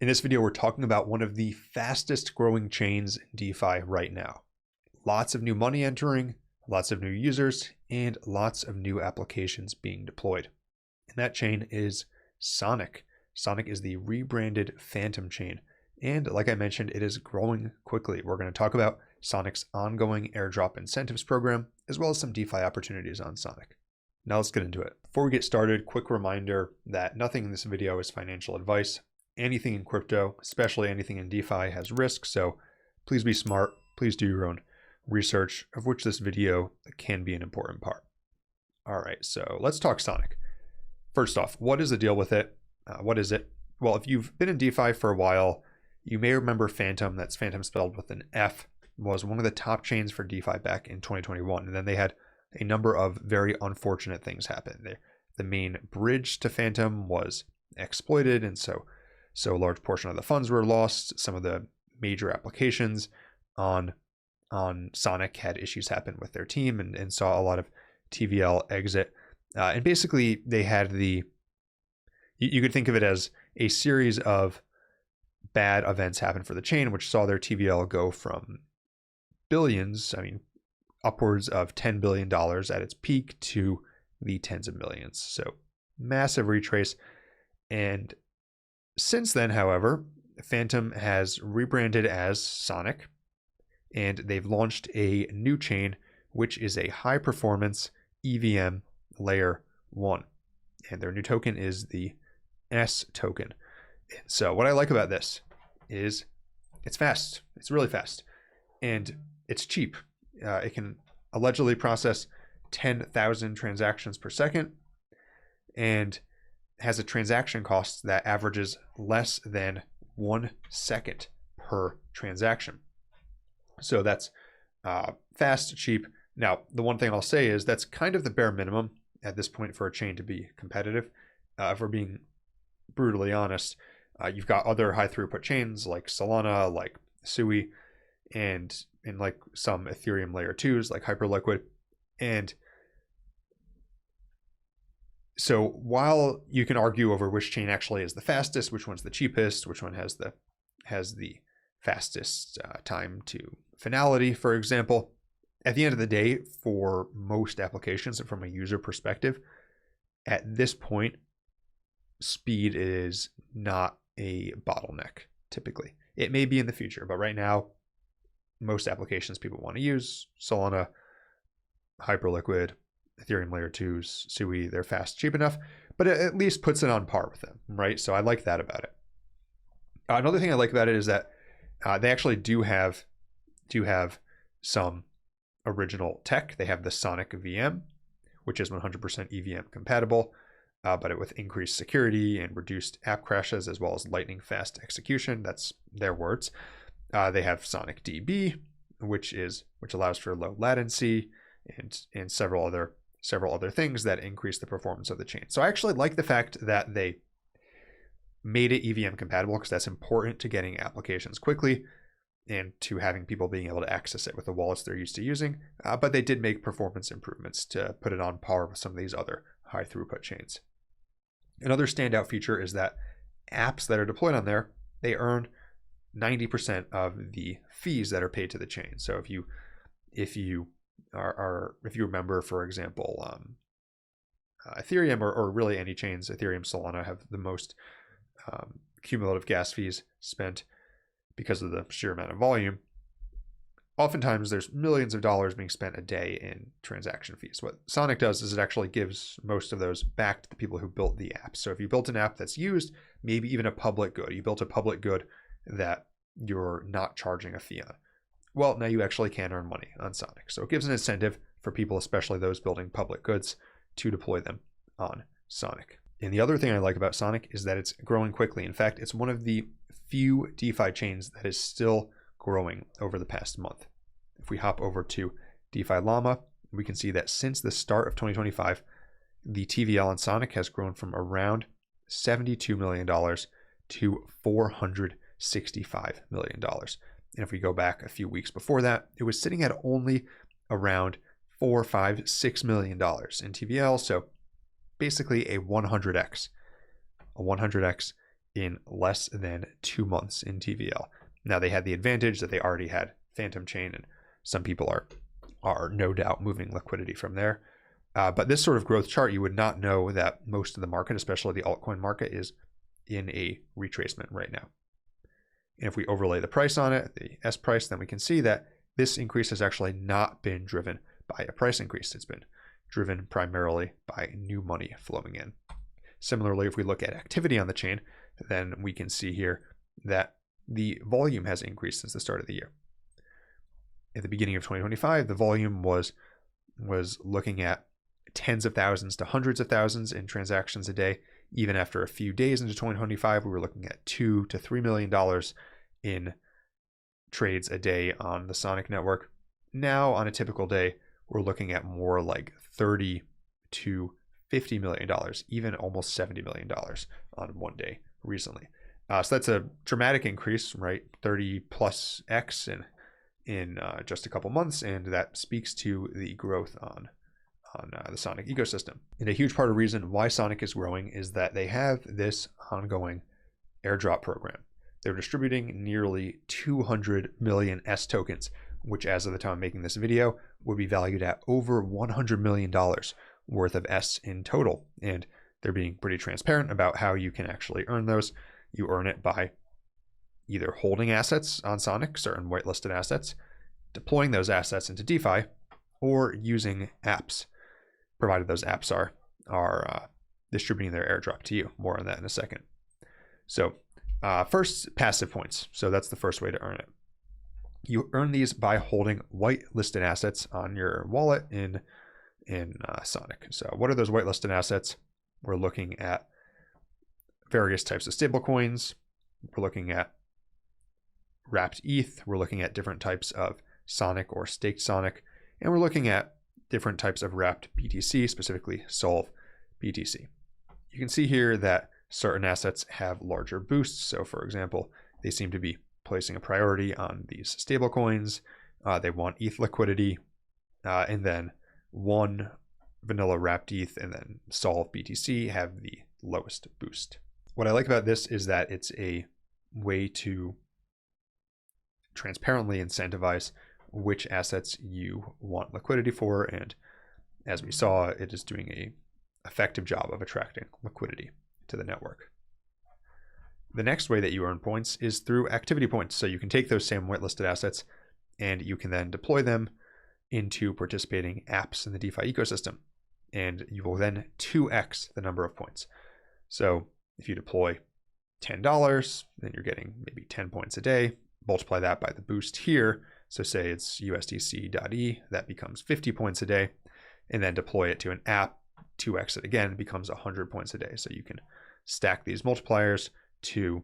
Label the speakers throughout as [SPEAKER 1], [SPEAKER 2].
[SPEAKER 1] In this video, we're talking about one of the fastest growing chains in DeFi right now. Lots of new money entering, lots of new users, and lots of new applications being deployed. And that chain is Sonic. Sonic is the rebranded Phantom chain. And like I mentioned, it is growing quickly. We're going to talk about Sonic's ongoing airdrop incentives program, as well as some DeFi opportunities on Sonic. Now let's get into it. Before we get started, quick reminder that nothing in this video is financial advice. Anything in crypto, especially anything in DeFi, has risk, so please be smart. Please do your own research, of which this video can be an important part. All right, so let's talk Sonic. First off, what is the deal with it? What is it? Well, if you've been in DeFi for a while, you may remember Phantom, that's Phantom spelled with an F, was one of the top chains for DeFi back in 2021. And then they had a number of very unfortunate things happen. The main bridge to Phantom was exploited, and so a large portion of the funds were lost. Some of the major applications on Sonic had issues happen with their team and saw a lot of TVL exit. And basically they had you could think of it as a series of bad events happen for the chain, which saw their TVL go from billions, upwards of $10 billion at its peak, to the tens of millions. So massive retrace. And since then, however, Phantom has rebranded as Sonic, and they've launched a new chain, which is a high performance EVM layer 1. And their new token is the S token. So what I like about this is it's fast. It's really fast. And it's cheap. It can allegedly process 10,000 transactions per second, and has a transaction cost that averages less than 1 second per transaction. So that's fast, cheap. Now, the one thing I'll say is that's kind of the bare minimum at this point for a chain to be competitive. If we're being brutally honest, you've got other high throughput chains like Solana, like Sui, and like some Ethereum layer 2s like Hyperliquid. And so while you can argue over which chain actually is the fastest, which one's the cheapest, which one has the fastest time to finality, for example, at the end of the day, for most applications and from a user perspective, at this point, speed is not a bottleneck typically. It may be in the future, but right now, most applications people want to use, Solana, Hyperliquid, Ethereum layer 2s, Sui, they're fast, cheap enough, but it at least puts it on par with them, right? So I like that about it. Another thing I like about it is that they actually do have some original tech. They have the Sonic VM, which is 100% EVM compatible, but with increased security and reduced app crashes, as well as lightning fast execution. That's their words. They have Sonic DB, which allows for low latency and several other things that increase the performance of the chain. So I actually like the fact that they made it EVM compatible, because that's important to getting applications quickly and to having people being able to access it with the wallets they're used to using. But they did make performance improvements to put it on par with some of these other high throughput chains. Another standout feature is that apps that are deployed on there, they earn 90% of the fees that are paid to the chain. So if you remember, for example, Ethereum or really any chains, Ethereum, Solana have the most cumulative gas fees spent because of the sheer amount of volume. Oftentimes there's millions of dollars being spent a day in transaction fees. What Sonic does is it actually gives most of those back to the people who built the app. So if you built an app that's used, maybe even a public good, you built a public good that you're not charging a fee on, well, now you actually can earn money on Sonic. So it gives an incentive for people, especially those building public goods, to deploy them on Sonic. And the other thing I like about Sonic is that it's growing quickly. In fact, it's one of the few DeFi chains that is still growing over the past month. If we hop over to DeFi Llama, we can see that since the start of 2025, the TVL on Sonic has grown from around $72 million to $465 million. And if we go back a few weeks before that, it was sitting at only around $4, $5, $6 million in TVL. So basically a 100x in less than 2 months in TVL. Now, they had the advantage that they already had Phantom Chain, and some people are no doubt moving liquidity from there. But this sort of growth chart, you would not know that most of the market, especially the altcoin market, is in a retracement right now. And if we overlay the price on it, the S price, then we can see that this increase has actually not been driven by a price increase. It's been driven primarily by new money flowing in. Similarly, if we look at activity on the chain, then we can see here that the volume has increased since the start of the year. At the beginning of 2025, the volume was looking at tens of thousands to hundreds of thousands in transactions a day. Even after a few days into 2025, we were looking at $2 to $3 million in trades a day on the Sonic network. Now, on a typical day, we're looking at more like $30 to $50 million, even almost $70 million on one day recently. So that's a dramatic increase, right? 30 plus X in just a couple months, and that speaks to the growth on the Sonic ecosystem. And a huge part of the reason why Sonic is growing is that they have this ongoing airdrop program. They're distributing nearly 200 million S tokens, which as of the time of making this video would be valued at over $100 million worth of S in total. And they're being pretty transparent about how you can actually earn those. You earn it by either holding assets on Sonic, certain whitelisted assets, deploying those assets into DeFi, or using apps, provided those apps are distributing their airdrop to you. More on that in a second. So first, passive points. So that's the first way to earn it. You earn these by holding whitelisted assets on your wallet in Sonic. So what are those whitelisted assets? We're looking at various types of stablecoins. We're looking at wrapped ETH. We're looking at different types of Sonic or staked Sonic. And we're looking at different types of wrapped BTC, specifically Solve BTC. You can see here that certain assets have larger boosts. So for example, they seem to be placing a priority on these stablecoins. They want ETH liquidity, and then one vanilla wrapped ETH and then Solve BTC have the lowest boost. What I like about this is that it's a way to transparently incentivize which assets you want liquidity for, and as we saw, it is doing an effective job of attracting liquidity to the network. The next way that you earn points is through activity points. So you can take those same whitelisted assets and you can then deploy them into participating apps in the DeFi ecosystem, and you will then 2x the number of points. So if you deploy $10, then you're getting maybe 10 points a day. Multiply that by the boost here. So say it's USDC.E, that becomes 50 points a day, and then deploy it to an app, 2x it again, it becomes 100 points a day. So you can stack these multipliers to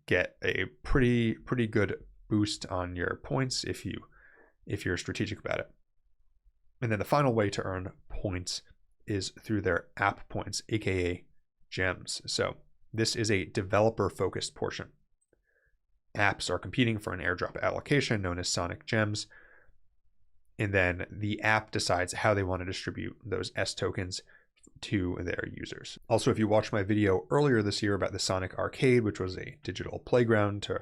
[SPEAKER 1] get a pretty good boost on your points if you're strategic about it. And then the final way to earn points is through their app points, aka gems. So this is a developer focused portion. Apps are competing for an airdrop allocation known as Sonic Gems. And then the app decides how they want to distribute those S tokens to their users. Also, if you watched my video earlier this year about the Sonic Arcade, which was a digital playground to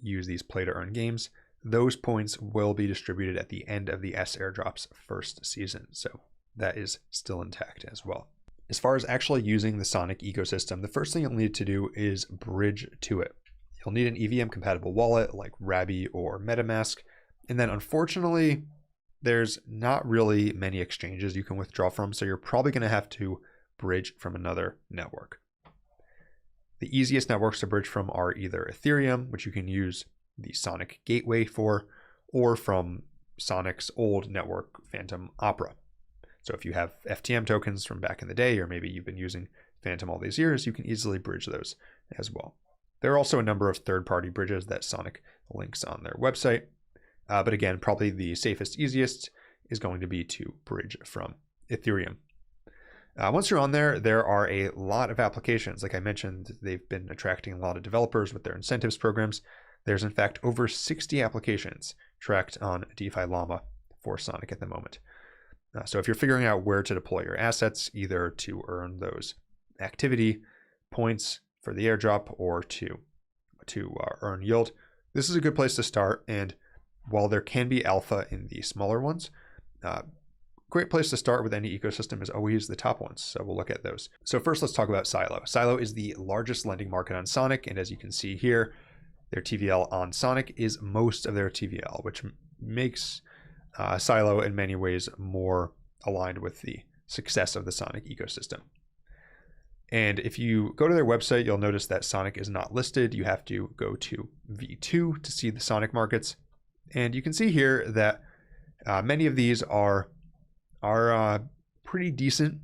[SPEAKER 1] use these play to earn games, those points will be distributed at the end of the S airdrop's first season. So that is still intact as well. As far as actually using the Sonic ecosystem, the first thing you'll need to do is bridge to it. You'll need an EVM compatible wallet like Rabby or MetaMask. And then unfortunately, there's not really many exchanges you can withdraw from, so you're probably going to have to bridge from another network. The easiest networks to bridge from are either Ethereum, which you can use the Sonic Gateway for, or from Sonic's old network, Phantom Opera. So if you have FTM tokens from back in the day, or maybe you've been using Phantom all these years, you can easily bridge those as well. There are also a number of third-party bridges that Sonic links on their website. But again, probably the safest, easiest is going to be to bridge from Ethereum. Once you're on there, there are a lot of applications. Like I mentioned, they've been attracting a lot of developers with their incentives programs. There's in fact over 60 applications tracked on DeFi Llama for Sonic at the moment. So if you're figuring out where to deploy your assets, either to earn those activity points for the airdrop or to earn yield, this is a good place to start. And while there can be alpha in the smaller ones, great place to start with any ecosystem is always the top ones. So we'll look at those. So first, let's talk about Silo. Silo is the largest lending market on Sonic. And as you can see here, their TVL on Sonic is most of their TVL, which makes Silo in many ways more aligned with the success of the Sonic ecosystem. And if you go to their website, you'll notice that Sonic is not listed. You have to go to V2 to see the Sonic markets. And you can see here that many of these are pretty decent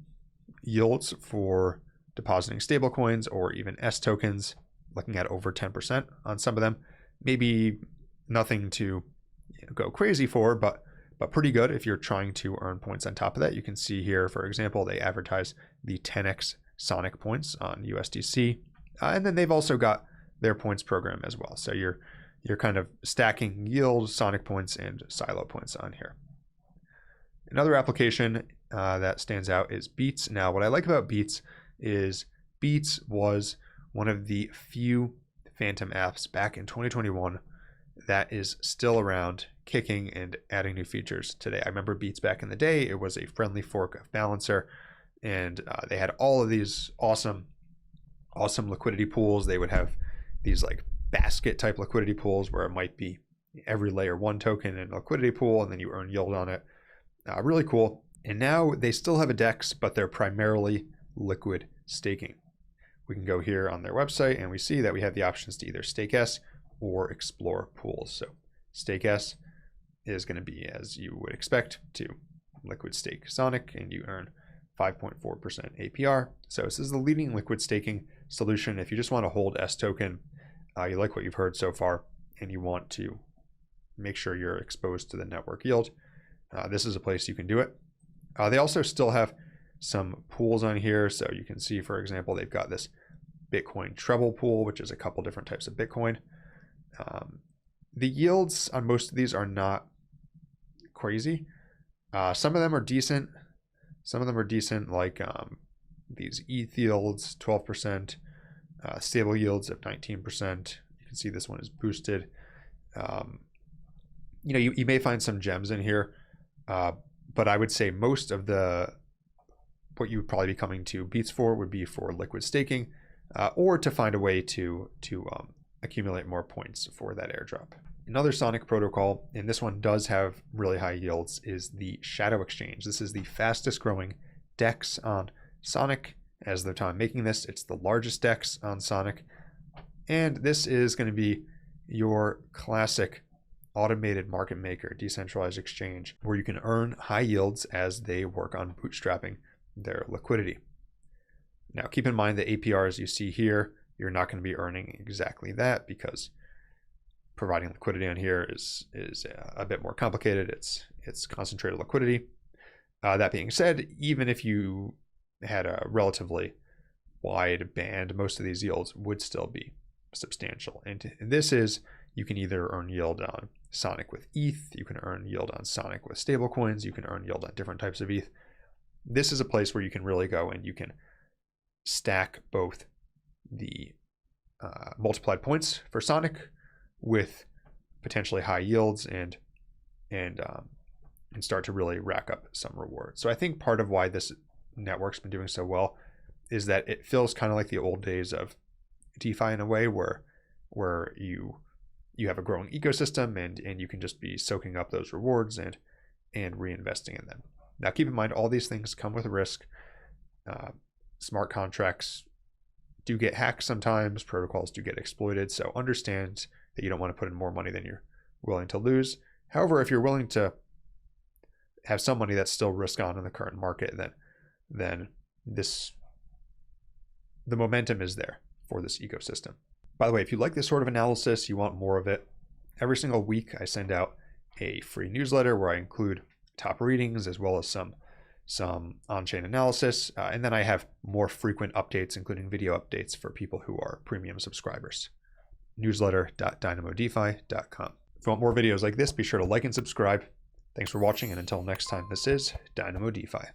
[SPEAKER 1] yields for depositing stablecoins or even S tokens, looking at over 10% on some of them. Maybe nothing to go crazy for, but pretty good if you're trying to earn points on top of that. You can see here, for example, they advertise the 10x Sonic points on USDC. And then they've also got their points program as well. So you're kind of stacking yield, Sonic points, and Silo points on here. Another application that stands out is Beats. Now, what I like about Beats is Beats was one of the few Phantom apps back in 2021 that is still around, kicking and adding new features today. I remember Beats back in the day. It was a friendly fork of Balancer, and they had all of these awesome liquidity pools. They would have these like basket type liquidity pools where it might be every layer 1 token in a liquidity pool, and then you earn yield on it. Really cool. And now they still have a DEX, but they're primarily liquid staking. We can go here on their website and we see that we have the options to either stake S or explore pools. So stake S is going to be, as you would expect, to liquid stake Sonic, and you earn 5.4% APR. So this is the leading liquid staking solution. If you just want to hold S token, you like what you've heard so far, and you want to make sure you're exposed to the network yield, this is a place you can do it. They also still have some pools on here. So you can see, for example, they've got this Bitcoin treble pool, which is a couple different types of Bitcoin. The yields on most of these are not crazy. Some of them are decent. Some of them are decent, like these ETH yields, 12%, stable yields of 19%. You can see this one is boosted. You may find some gems in here, but I would say most of what you would probably be coming to Beats for would be for liquid staking, or to find a way to accumulate more points for that airdrop. Another Sonic protocol, and this one does have really high yields, is the Shadow Exchange. This is the fastest growing DEX on Sonic. As of the time making this, it's the largest DEX on Sonic. And this is going to be your classic automated market maker, decentralized exchange, where you can earn high yields as they work on bootstrapping their liquidity. Now, keep in mind the APRs you see here, you're not going to be earning exactly that, because providing liquidity on here is a bit more complicated. It's concentrated liquidity. That being said, even if you had a relatively wide band, most of these yields would still be substantial. And this is, you can either earn yield on Sonic with ETH, you can earn yield on Sonic with stablecoins, you can earn yield on different types of ETH. This is a place where you can really go and you can stack both the multiplied points for Sonic with potentially high yields and start to really rack up some rewards. So I think part of why this network's been doing so well is that it feels kind of like the old days of DeFi in a way, where you have a growing ecosystem and you can just be soaking up those rewards and reinvesting in them. Now, keep in mind, all these things come with a risk. Smart contracts do get hacked sometimes. Protocols do get exploited. So understand that you don't want to put in more money than you're willing to lose. However, if you're willing to have some money that's still risk on in the current market, then the momentum is there for this ecosystem. By the way, if you like this sort of analysis, you want more of it, every single week I send out a free newsletter where I include top readings as well as some on-chain analysis. And then I have more frequent updates, including video updates for people who are premium subscribers. Newsletter.dynamodefi.com. If you want more videos like this, be sure to like and subscribe. Thanks for watching, and until next time, this is Dynamo DeFi.